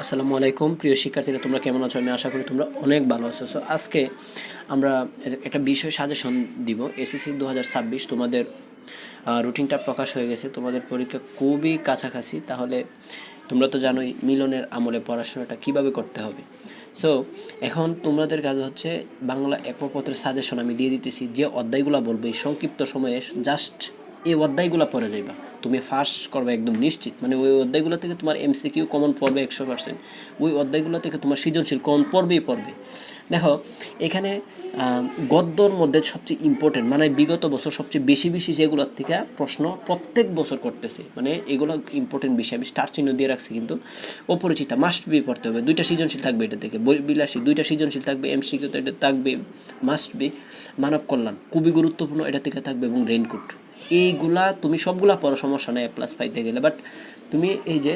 আসসালামু আলাইকুম প্রিয় শিক্ষার্থীরা, তোমরা কেমন আছো? আমি আশা করি তোমরা অনেক ভালো আছো। সো আজকে আমরা একটা বিষয় সাজেশন দিব। এসএসসি 2026 তোমাদের রুটিনটা প্রকাশ হয়ে গেছে, তোমাদের পরীক্ষা খুবই কাছাকাছি। তাহলে তোমরা তো জানোই মিলনের আমলে পড়াশোনাটা কিভাবে করতে হবে। সো এখন তোমাদের কাজ হচ্ছে বাংলা একপত্রের সাজেশন আমি দিয়ে দিতেছি। যে অধ্যায়গুলো বলবো এই সংক্ষিপ্ত সময়ে জাস্ট এই অধ্যায়গুলো পড়ে যাইবা, তুমি ফার্স্ট করবে একদম নিশ্চিত। মানে ওই অধ্যায়গুলো থেকে তোমার এমসিকিউ কমন পড়বে 100%। ওই অধ্যায়গুলো থেকে তোমার সৃজনশীল কমন পড়বেই পড়বে। দেখো এখানে গদ্যর মধ্যে সবচেয়ে ইম্পর্টেন্ট, মানে বিগত বছর সবচেয়ে বেশি বেশি যেগুলোর থেকে প্রশ্ন প্রত্যেক বছর করতেছে, মানে এগুলো ইম্পর্টেন্ট বিষয়। আমি স্টার চিহ্ন দিয়ে রাখছি, কিন্তু অপরিচিতা মাস্ট বি পড়তে হবে। 2টা সৃজনশীল থাকবে এটা থেকে, বিলাসী 2টা সৃজনশীল থাকবে, এমসিকিউ তো এটা থাকবে মাস্ট বি। মানব কল্যাণ খুবই গুরুত্বপূর্ণ, এটা থেকে থাকবে, এবং রেইনকোট। এইগুলা তুমি সবগুলা পড়ো, সমস্যা নেই প্লাস পাইতে গেলে। বাট তুমি এই যে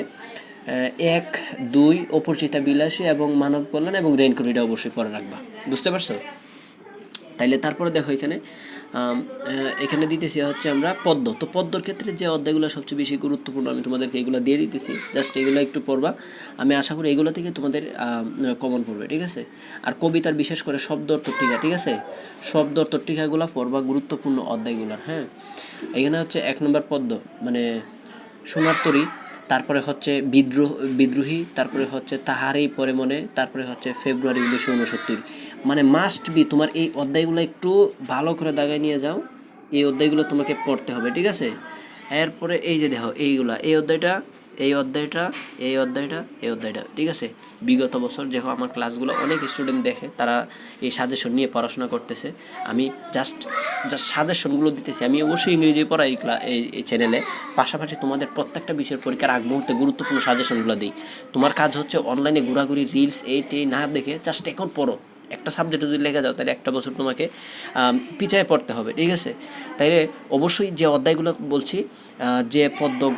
1, 2 অপরিচিতা বিলাসী এবং মানব কল্যাণ এবং রেইনকোট এটা অবশ্যই পড়ে রাখবা, বুঝতে পারছো? তাইলে তারপরে দেখো এখানে দিতেছি হচ্ছে আমরা পদ্ম। তো পদ্মর ক্ষেত্রে যে অধ্যায়গুলো সবচেয়ে বেশি গুরুত্বপূর্ণ আমি তোমাদেরকে এগুলো দিয়ে দিতেছি, জাস্ট এগুলো একটু পড়বা। আমি আশা করি এগুলো থেকে তোমাদের কমন পড়বে, ঠিক আছে? আর কবিতার বিশেষ করে শব্দ অর্থ টিকা, ঠিক আছে? শব্দ অর্থ টিকাগুলো পড়বা, গুরুত্বপূর্ণ অধ্যায়গুলোর। হ্যাঁ, এখানে হচ্ছে 1 নম্বর পদ্ম মানে সোনার তরী, তারপরে হচ্ছে বিদ্রোহী, তারপরে হচ্ছে তাহারেই পরে মনে, তারপরে হচ্ছে ফেব্রুয়ারি 1969। মানে মাস্ট বি তোমার এই অধ্যায়গুলো একটু ভালো করে দাগায় নিয়ে যাও। এই অধ্যায়গুলো তোমাকে পড়তে হবে, ঠিক আছে? এরপরে এই যে দেখো এইগুলা, এই অধ্যায়টা, এই অধ্যায়টা, এই অধ্যায়টা, এই অধ্যায়টা, ঠিক আছে? বিগত বছর যখন আমার ক্লাসগুলো অনেক স্টুডেন্ট দেখে, তারা এই সাজেশন নিয়ে পড়াশোনা করতেছে। আমি জাস্ট সাজেশনগুলো দিতেছি। আমি অবশ্যই ইংরেজি পড়াই এই চ্যানেলে, পাশাপাশি তোমাদের প্রত্যেকটা বিষয়ের পরীক্ষার আগ মুহূর্তে গুরুত্বপূর্ণ সাজেশনগুলো দিই। তোমার কাজ হচ্ছে অনলাইনে ঘোরাঘুরি, রিলস এই না দেখে জাস্ট এখন পড়ো। একটা সাবজেক্টে যদি লেগে যাও তাহলে একটা বছর তোমাকে পিছায় পড়তে হবে, ঠিক আছে? তাইলে অবশ্যই যে অধ্যায়গুলো বলছি, যে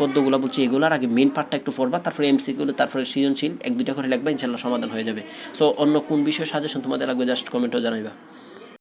গদ্যগুলো বলছি, এগুলোর আগে মেন পার্টটা একটু পড়বা, তারপরে এমসিকিউ, তারপরে সৃজনশীল 1-2টা করে লিখবা, ইনশাল্লাহ সমাধান হয়ে যাবে। সো অন্য কোন বিষয়ে সাজেশন তোমাদের লাগবে জাস্ট কমেন্টও জানাইবা।